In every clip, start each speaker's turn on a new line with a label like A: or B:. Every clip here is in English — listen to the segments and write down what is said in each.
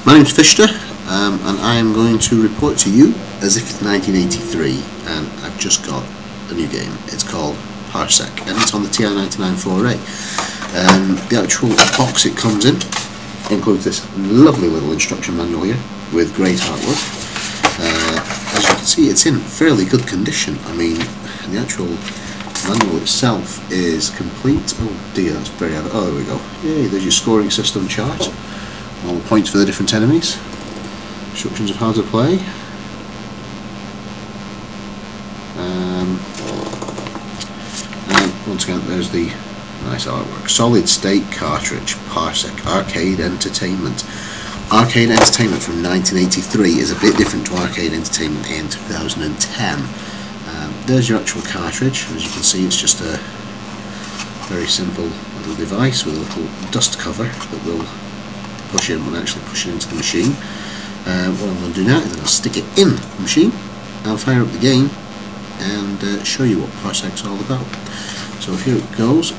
A: My name's Fichter, and I am going to report to you as if it's 1983 and I've just got a new game. It's called Parsec and it's on the TI99 4A. The actual box it comes in includes this lovely little instruction manual here with great artwork. As you can see, it's in fairly good condition. I mean, the actual manual itself is complete. Oh dear, that's very heavy. Oh, there we go. Yay, there's your scoring system chart. All the points for the different enemies. Instructions of how to play. And once again, there's the nice artwork. Solid state cartridge, Parsec, Arcade Entertainment. Arcade Entertainment from 1983 is a bit different to Arcade Entertainment in 2010. There's your actual cartridge. As you can see, it's just a very simple little device with a little dust cover that will push in when actually push it into the machine. What I'm going to do now is I'll stick it in the machine and fire up the game and show you what Parsec's all about. So here it goes.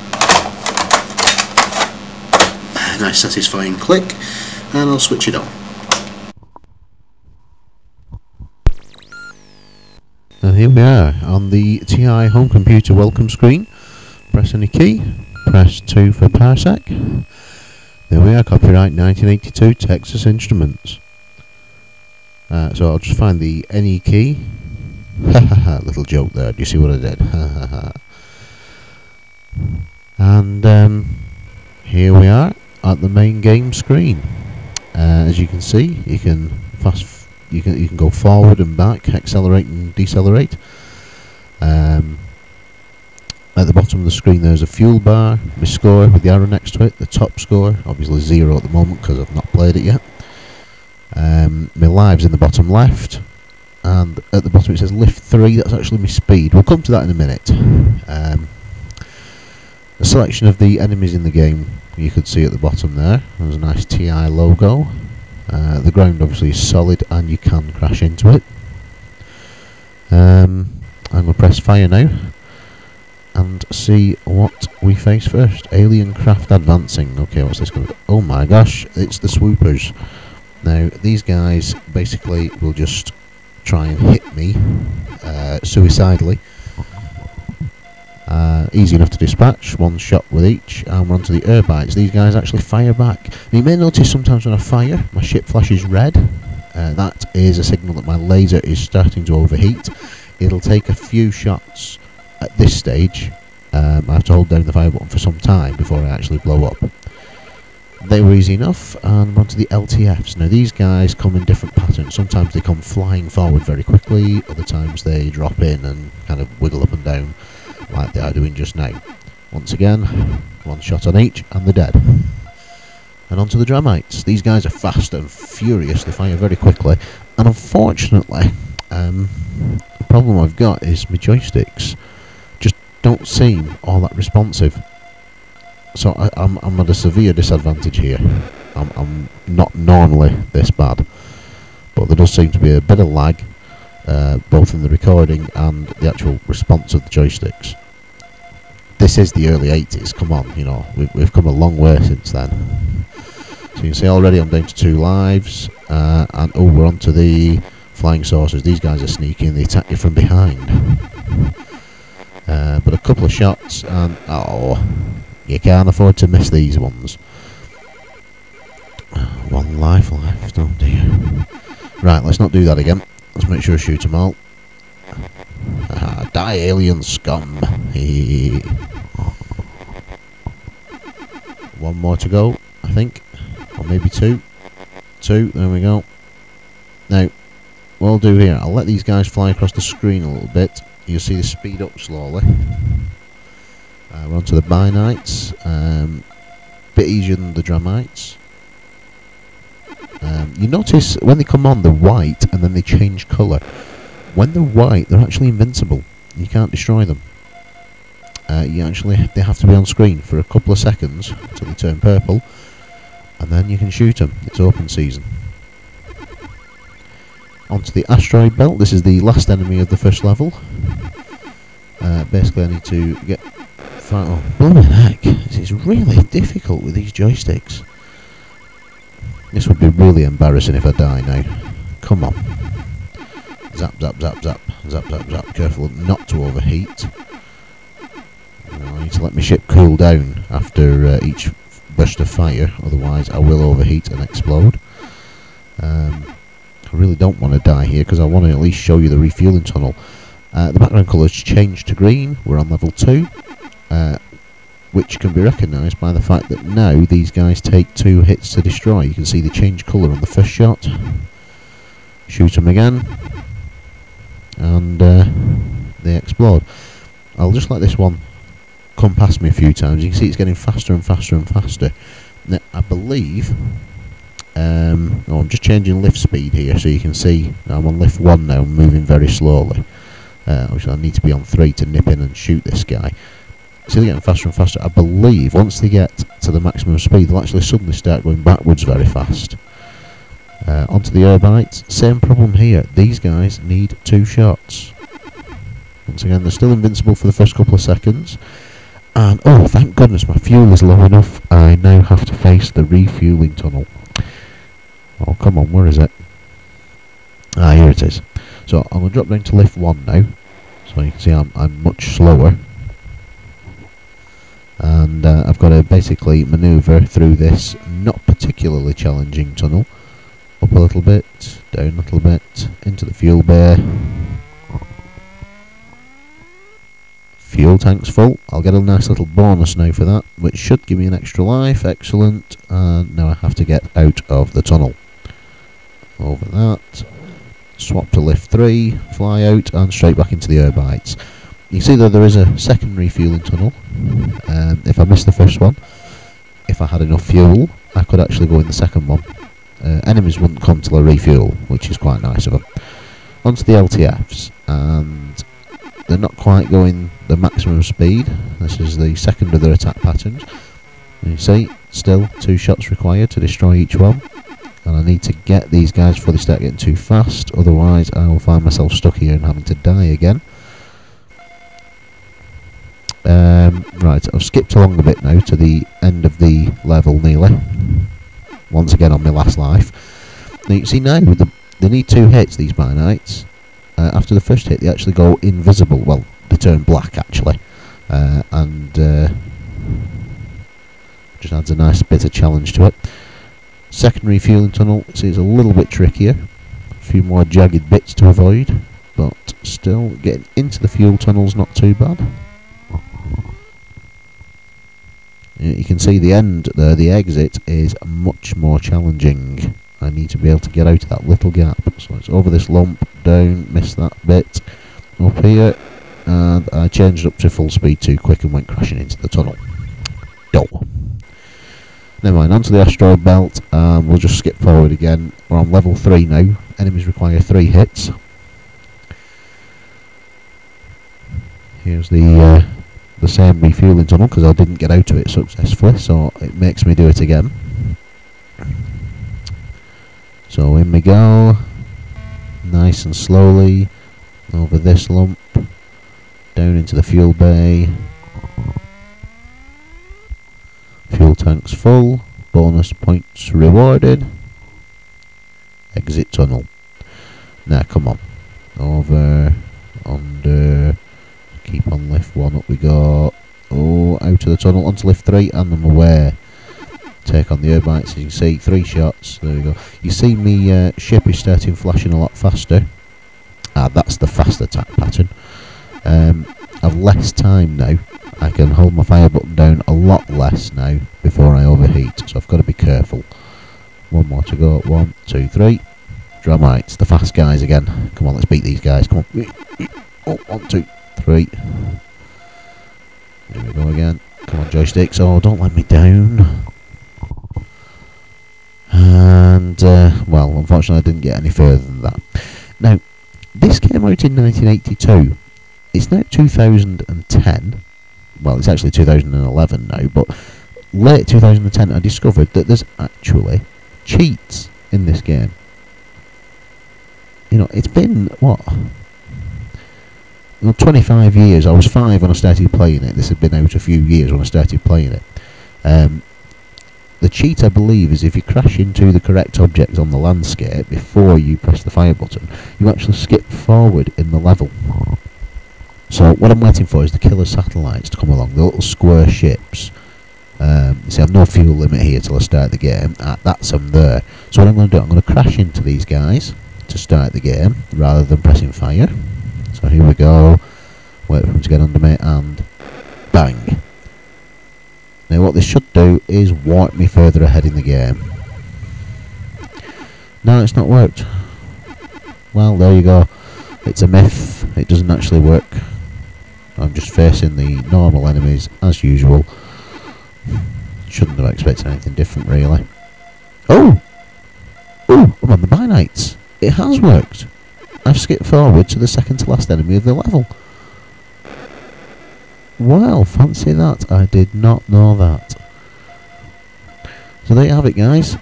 A: A nice satisfying click, and I'll switch it on.
B: And here we are on the TI home computer welcome screen. Press any key, press 2 for Parsec. There we are, copyright 1982 Texas Instruments. So I'll just find the any key. Little joke there, do you see what I did? And here we are at the main game screen. As you can see, you can you can go forward and back, accelerate and decelerate. At the bottom of the screen there's a fuel bar, my score with the arrow next to it, the top score, obviously 0 at the moment because I've not played it yet. My lives in the bottom left, and at the bottom it says lift 3, that's actually my speed. We'll come to that in a minute. A selection of the enemies in the game you could see at the bottom there. There's a nice TI logo. The ground obviously is solid and you can crash into it. I'm going to press fire now and see what we face first. Alien craft advancing. Okay, what's this going to do? Oh my gosh, it's the swoopers. Now these guys basically will just try and hit me suicidally. Easy enough to dispatch, one shot with each, and we're onto the air bites. These guys actually fire back. Now you may notice sometimes when I fire, my ship flashes red. That is a signal that my laser is starting to overheat. It'll take a few shots at this stage. I have to hold down the fire button for some time before I actually blow up. They were easy enough, and onto the LTFs. Now these guys come in different patterns. Sometimes they come flying forward very quickly, other times they drop in and kind of wiggle up and down like they are doing just now. Once again, one shot on each and they're dead. And onto the Dramites. These guys are fast and furious, they fire very quickly, and unfortunately the problem I've got is my joysticks just don't seem all that responsive. So I'm at a severe disadvantage here. I'm not normally this bad, but there does seem to be a bit of lag, both in the recording and the actual response of the joysticks. This is the early 80s, come on, you know, we've come a long way since then. So you can see already I'm down to 2 lives, and oh, we're on to the flying saucers. These guys are sneaky and they attack you from behind. But a couple of shots and oh, you can't afford to miss these ones. 1 life left, oh dear. Right, let's not do that again. Let's make sure I shoot them all. Die alien scum. One more to go, I think. Or maybe 2. 2, there we go. Now, what I'll do here, I'll let these guys fly across the screen a little bit. You'll see the speed up slowly. We're on to the Binites. Bit easier than the Dramites. You notice when they come on they're white and then they change colour. When they're white they're actually invincible. You can't destroy them. They have to be on screen for a couple of seconds until they turn purple, and then you can shoot them. It's open season. Onto the Asteroid Belt. This is the last enemy of the first level. Basically I need to get... Oh, bloody heck. It's really difficult with these joysticks. This would be really embarrassing if I die now. Come on. Zap, zap, zap, zap. Zap, zap, zap. Careful not to overheat. I need to let my ship cool down after each burst of fire, otherwise I will overheat and explode. I really don't want to die here because I want to at least show you the refueling tunnel. The background colour's changed to green. We're on level 2, which can be recognised by the fact that now these guys take 2 hits to destroy. You can see they change colour on the first shot. Shoot them again, and they explode. I'll just let this one come past me a few times. You can see it's getting faster and faster and faster. Now, I believe I'm just changing lift speed here so you can see I'm on lift 1 now, I'm moving very slowly. Obviously I need to be on 3 to nip in and shoot this guy. So they're getting faster and faster. I believe once they get to the maximum speed they'll actually suddenly start going backwards very fast. Onto the Airbites, same problem here. These guys need 2 shots. Once again, they're still invincible for the first couple of seconds. And, oh, thank goodness, my fuel is low enough. I now have to face the refueling tunnel. Oh, come on, where is it? Ah, here it is. So, I'm going to drop down to lift 1 now. So you can see I'm much slower. And I've got to basically manoeuvre through this not particularly challenging tunnel. Up a little bit, down a little bit, into the fuel bay. Fuel tank's full. I'll get a nice little bonus now for that, which should give me an extra life. Excellent. And now I have to get out of the tunnel. Over that. Swap to lift 3, fly out, and straight back into the Airbites. You see that there is a second refueling tunnel. If I missed the first one, if I had enough fuel, I could actually go in the second one. Enemies wouldn't come till I refuel, which is quite nice of them. Onto the LTFs, and they're not quite going the maximum speed. This is the second of their attack patterns. And you see, still 2 shots required to destroy each one. And I need to get these guys before they start getting too fast, otherwise I will find myself stuck here and having to die again. Right, I've skipped along a bit now to the end of the level nearly. Once again on my last life. Now you can see now they need 2 hits, these Binites. After the first hit they actually go invisible, well they turn black actually, and just adds a nice bit of challenge to it. Second refueling tunnel, see it's a little bit trickier, a few more jagged bits to avoid, but still getting into the fuel tunnel's not too bad. You can see the end there, the exit is much more challenging. I need to be able to get out of that little gap. So it's over this lump, down, missed that bit, up here, and I changed up to full speed too quick and went crashing into the tunnel. Dull. Never mind, onto the Asteroid Belt, and we'll just skip forward again. We're on level 3 now. Enemies require 3 hits. Here's the same refueling tunnel because I didn't get out of it successfully, so it makes me do it again. So in we go, nice and slowly, over this lump, down into the fuel bay. Fuel tank's full, bonus points rewarded. Exit tunnel. Now come on, over, under. Keep on lift 1, up we go. Oh, out of the tunnel, onto lift 3, and I'm away. Take on the Airbites, as you can see, 3 shots, there we go. You see me ship is starting flashing a lot faster. Ah, that's the fast attack pattern. I've less time now. I can hold my fire button down a lot less now before I overheat, so I've got to be careful. 1 more to go, 1, 2, 3. Dramites, the fast guys again. Come on, let's beat these guys, come on. Oh, 1, 2, 3. Here we go again. Come on, joysticks. Oh, don't let me down. And, well, unfortunately I didn't get any further than that. Now, this came out in 1982. It's now 2010. Well, it's actually 2011 now, but late 2010 I discovered that there's actually cheats in this game. You know, it's been, what? Well, 25 years. I was 5 when I started playing it. This had been out a few years when I started playing it. the cheat, I believe, is if you crash into the correct object on the landscape before you press the fire button, you actually skip forward in the level. So what I'm waiting for is the killer satellites to come along, the little square ships. You see, I've no fuel limit here till I start the game. That's them there. So what I'm going to do, I'm going to crash into these guys to start the game, rather than pressing fire. So here we go. Wait for them to get under me, and bang. Now what this should do is warp me further ahead in the game. No, it's not worked. Well, there you go. It's a myth. It doesn't actually work. I'm just facing the normal enemies as usual. Shouldn't have expected anything different, really. Oh! Oh, I'm on the Binites. It has worked. I've skipped forward to the second to last enemy of the level. Well, fancy that. I did not know that. So there you have it, guys.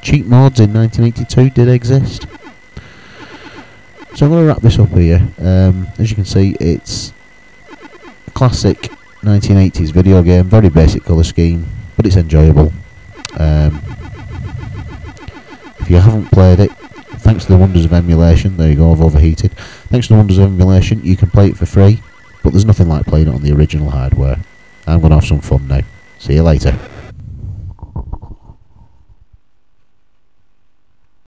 B: Cheat mods in 1982 did exist. So I'm going to wrap this up here. As you can see, it's a classic 1980s video game, very basic colour scheme, but it's enjoyable. If you haven't played it, thanks to the wonders of emulation, there you go, I've overheated. Thanks to the wonders of emulation, you can play it for free, but there's nothing like playing it on the original hardware. I'm going to have some fun now. See you later.